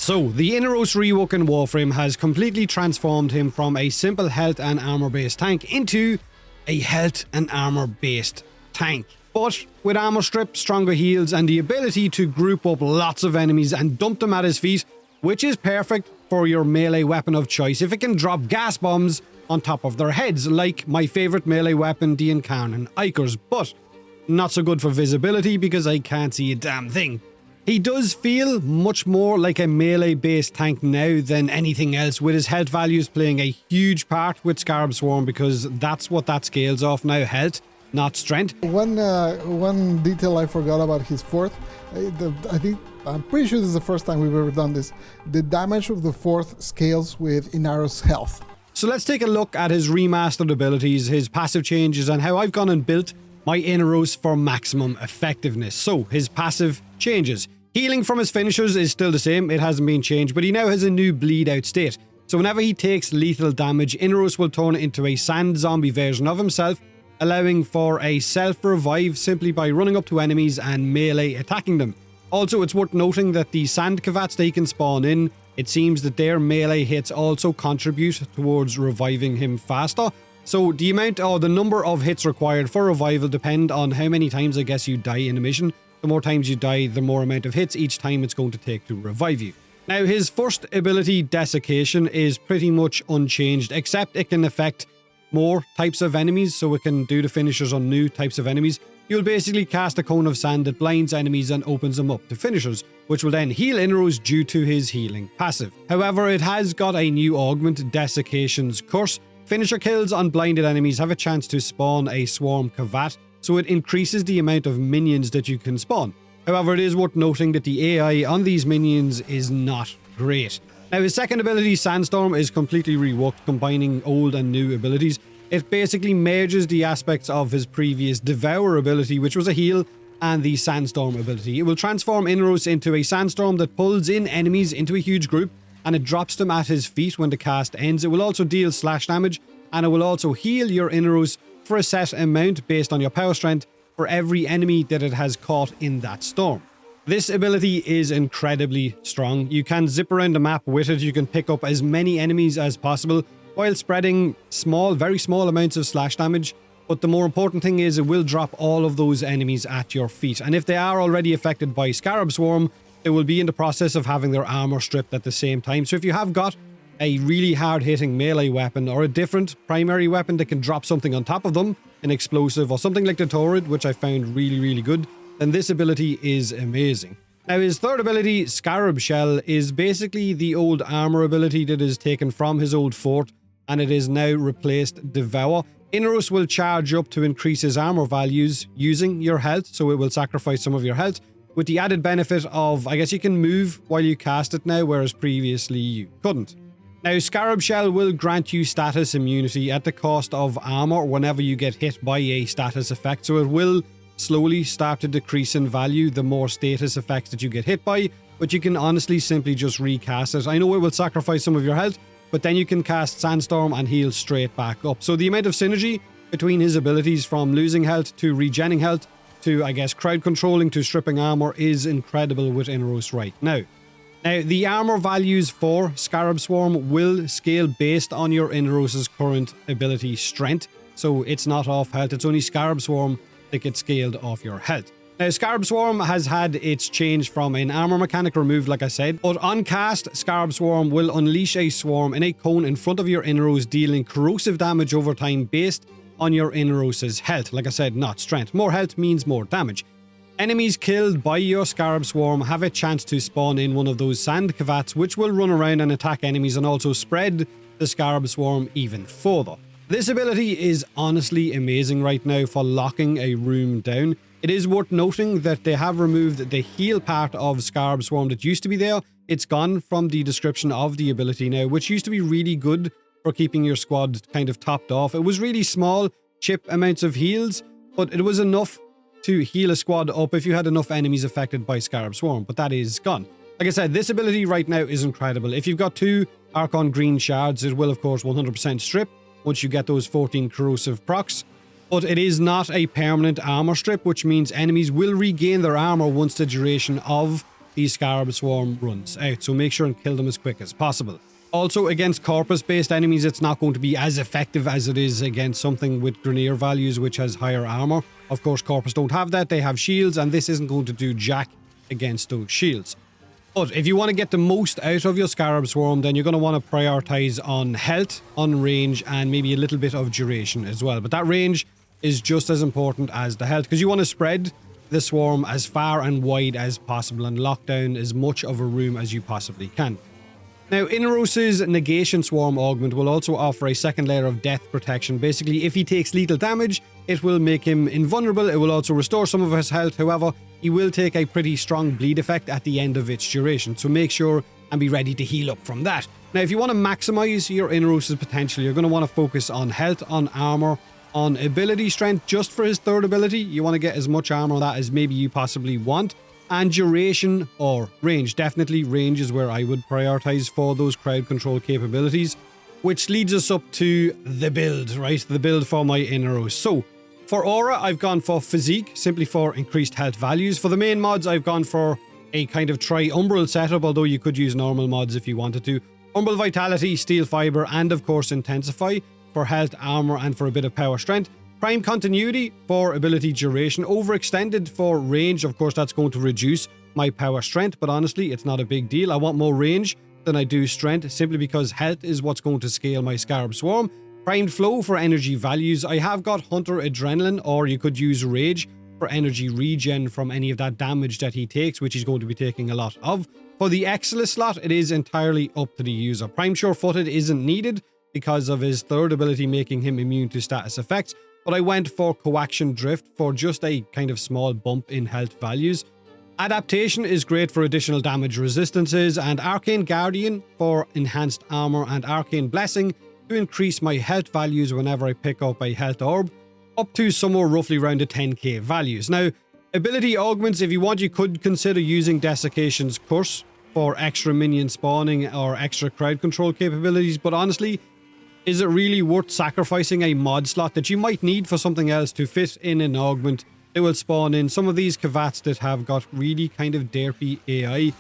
So, the Inaros Rework in Warframe has completely transformed him from a simple health and armor based tank into a health and armor based tank. But with armor strip, stronger heals, and the ability to group up lots of enemies and dump them at his feet, which is perfect for your melee weapon of choice if it can drop gas bombs on top of their heads, like my favourite melee weapon, the Incarnate Ikers, but not so good for visibility because I can't see a damn thing. He does feel much more like a melee-based tank now than anything else, with his health values playing a huge part with Scarab Swarm because that's what that scales off now, health, not strength. One detail I forgot about his fourth, I'm pretty sure this is the first time we've ever done this. The damage of the fourth scales with Inaros' health. So let's take a look at his remastered abilities, his passive changes, and how I've gone and built my Inaros for maximum effectiveness. So, his passive changes. Healing from his finishers is still the same, it hasn't been changed, but he now has a new bleed out state. So whenever he takes lethal damage, Inaros will turn into a sand zombie version of himself, allowing for a self-revive simply by running up to enemies and melee attacking them. Also, it's worth noting that the sand cavats they can spawn in, it seems that their melee hits also contribute towards reviving him faster. So the amount or the number of hits required for revival depend on how many times I guess you die in a mission. The more times you die, the more amount of hits each time it's going to take to revive you. Now, his first ability, Desiccation, is pretty much unchanged, except it can affect more types of enemies, so it can do the finishers on new types of enemies. You'll basically cast a cone of sand that blinds enemies and opens them up to finishers, which will then heal Inaros due to his healing passive. However, it has got a new augment, Desiccation's Curse. Finisher kills on blinded enemies have a chance to spawn a swarm cavat, so it increases the amount of minions that you can spawn. However, it is worth noting that the AI on these minions is not great. Now, his second ability, Sandstorm, is completely reworked, combining old and new abilities. It basically merges the aspects of his previous Devour ability, which was a heal, and the Sandstorm ability. It will transform Inaros into a sandstorm that pulls in enemies into a huge group, and it drops them at his feet when the cast ends. It will also deal slash damage, and it will also heal your Inaros for a set amount based on your power strength for every enemy that it has caught in that storm. This ability is incredibly strong. You can zip around the map with it. You can pick up as many enemies as possible while spreading small, very small amounts of slash damage. But the more important thing is it will drop all of those enemies at your feet. And if they are already affected by Scarab Swarm, they will be in the process of having their armor stripped at the same time. So if you have got a really hard-hitting melee weapon or a different primary weapon that can drop something on top of them, an explosive or something like the Torrid, which I found really good, then this ability is amazing. Now, his third ability, Scarab Shell, is basically the old armor ability that is taken from his old fort, and it is now replaced Devour. Inaros will charge up to increase his armor values using your health, so it will sacrifice some of your health, with the added benefit of, I guess you can move while you cast it now, whereas previously you couldn't. Now, Scarab Shell will grant you status immunity at the cost of armor whenever you get hit by a status effect, so it will slowly start to decrease in value the more status effects that you get hit by, but you can honestly simply just recast it. I know it will sacrifice some of your health, but then you can cast Sandstorm and heal straight back up. So the amount of synergy between his abilities, from losing health to regenning health to, I guess, crowd controlling to stripping armor, is incredible with Inaros right now. Now, the armor values for Scarab Swarm will scale based on your Inaros' current ability strength, so it's not off health, it's only Scarab Swarm that gets scaled off your health. Now, Scarab Swarm has had its change from an armor mechanic removed, like I said, but on cast, Scarab Swarm will unleash a swarm in a cone in front of your Inaros, dealing corrosive damage over time based on your Inaros' health. Like I said, not strength. More health means more damage. Enemies killed by your Scarab Swarm have a chance to spawn in one of those sand cavats, which will run around and attack enemies and also spread the Scarab Swarm even further. This ability is honestly amazing right now for locking a room down. It is worth noting that they have removed the heal part of Scarab Swarm that used to be there. It's gone from the description of the ability now, which used to be really good for keeping your squad kind of topped off. It was really small chip amounts of heals, but it was enough to heal a squad up if you had enough enemies affected by Scarab Swarm, but that is gone. Like I said, this ability right now is incredible. If you've got 2 Archon Green Shards, it will of course 100% strip once you get those 14 corrosive procs, but it is not a permanent armor strip, which means enemies will regain their armor once the duration of these Scarab Swarm runs out, so make sure and kill them as quick as possible. Also, against corpus-based enemies, it's not going to be as effective as it is against something with Grineer values, which has higher armor. Of course, corpus don't have that, they have shields, and this isn't going to do jack against those shields. But if you want to get the most out of your Scarab Swarm, then you're going to want to prioritize on health, on range, and maybe a little bit of duration as well. But that range is just as important as the health, because you want to spread the swarm as far and wide as possible and lock down as much of a room as you possibly can. Now, Inaros' Negation Swarm Augment will also offer a second layer of death protection. Basically, if he takes lethal damage, it will make him invulnerable. It will also restore some of his health. However, he will take a pretty strong bleed effect at the end of its duration, so make sure and be ready to heal up from that. Now, if you want to maximize your Inaros' potential, you're going to want to focus on health, on armor, on ability strength. Just for his third ability, you want to get as much armor on that as maybe you possibly want. And duration or range. Definitely range is where I would prioritize for those crowd control capabilities, which leads us up to the build, right? The build for my Inaros. So, for Aura, I've gone for Physique, simply for increased health values. For the main mods, I've gone for a kind of Tri-Umbral setup, although you could use normal mods if you wanted to. Umbral Vitality, Steel Fiber, and of course Intensify for health, armor, and for a bit of power strength. Prime Continuity for ability duration. Overextended for range. Of course, that's going to reduce my power strength, but honestly, it's not a big deal. I want more range than I do strength, simply because health is what's going to scale my Scarab Swarm. Primed Flow for energy values. I have got Hunter Adrenaline, or you could use Rage for energy regen from any of that damage that he takes, which he's going to be taking a lot of. For the Exilus slot, it is entirely up to the user. Prime Sure-Footed isn't needed because of his third ability making him immune to status effects. But I went for Coaction Drift for just a kind of small bump in health values. Adaptation is great for additional damage resistances, and Arcane Guardian for enhanced armor, and Arcane Blessing to increase my health values whenever I pick up a health orb, up to somewhere roughly around the 10k values. Now, ability augments, if you want, you could consider using Desiccation's Curse for extra minion spawning or extra crowd control capabilities, but honestly, is it really worth sacrificing a mod slot that you might need for something else to fit in an augment? It will spawn in some of these Kavats that have got really kind of derpy AI.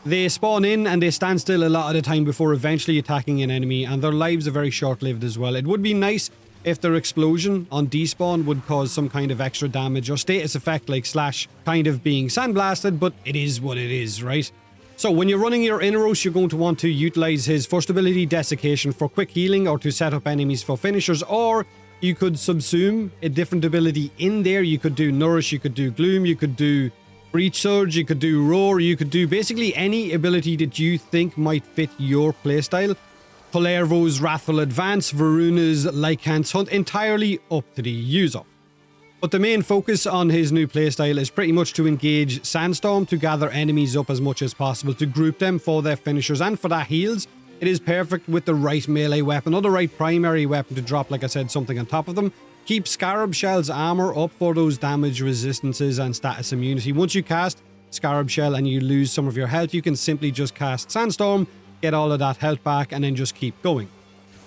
They spawn in and they stand still a lot of the time before eventually attacking an enemy, and their lives are very short-lived as well. It would be nice if their explosion on despawn would cause some kind of extra damage or status effect like Slash kind of being sandblasted, but it is what it is, right? So when you're running your Inaros, you're going to want to utilize his first ability, Desiccation, for quick healing or to set up enemies for finishers, or you could subsume a different ability in there. You could do Nourish, you could do Gloom, you could do Breach Surge, you could do Roar, you could do basically any ability that you think might fit your playstyle. Kullervo's Wrathful Advance, Varuna's Lycant's Hunt, entirely up to the user. But the main focus on his new playstyle is pretty much to engage Sandstorm, to gather enemies up as much as possible, to group them for their finishers, and for that heals, it is perfect with the right melee weapon or the right primary weapon to drop, like I said, something on top of them. Keep Scarab Shell's armor up for those damage resistances and status immunity. Once you cast Scarab Shell and you lose some of your health, you can simply just cast Sandstorm, get all of that health back, and then just keep going.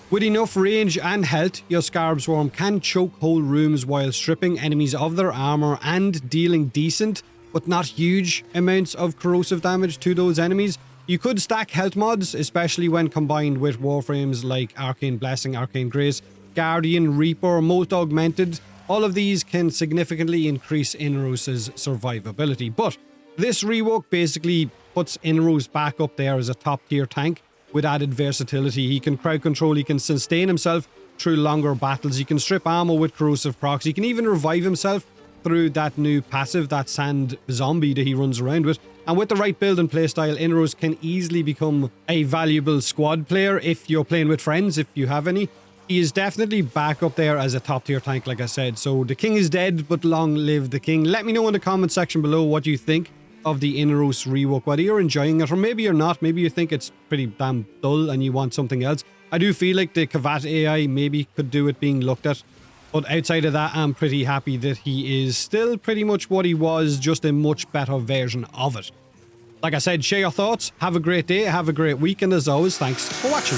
With enough range and health, your Scarab Swarm can choke whole rooms while stripping enemies of their armor and dealing decent, but not huge amounts of corrosive damage to those enemies. You could stack health mods, especially when combined with Warframes like Arcane Blessing, Arcane Grace, Guardian, Reaper, Molt Augmented. All of these can significantly increase Inaros' survivability, but this rework basically puts Inaros back up there as a top tier tank with added versatility. He can crowd control, he can sustain himself through longer battles, he can strip ammo with corrosive procs, he can even revive himself through that new passive, that sand zombie that he runs around with. And with the right build and playstyle, Inaros can easily become a valuable squad player if you're playing with friends, if you have any. He is definitely back up there as a top tier tank, like I said. So the king is dead, but long live the king. Let me know in the comment section below what you think of the Inaros rework, whether you're enjoying it or maybe you're not. Maybe you think it's pretty damn dull and you want something else. I do feel like the Kavat AI maybe could do it being looked at, but outside of that, I'm pretty happy that he is still pretty much what he was, just a much better version of it. Like I said, share your thoughts, have a great day, have a great week, and as always, thanks for watching.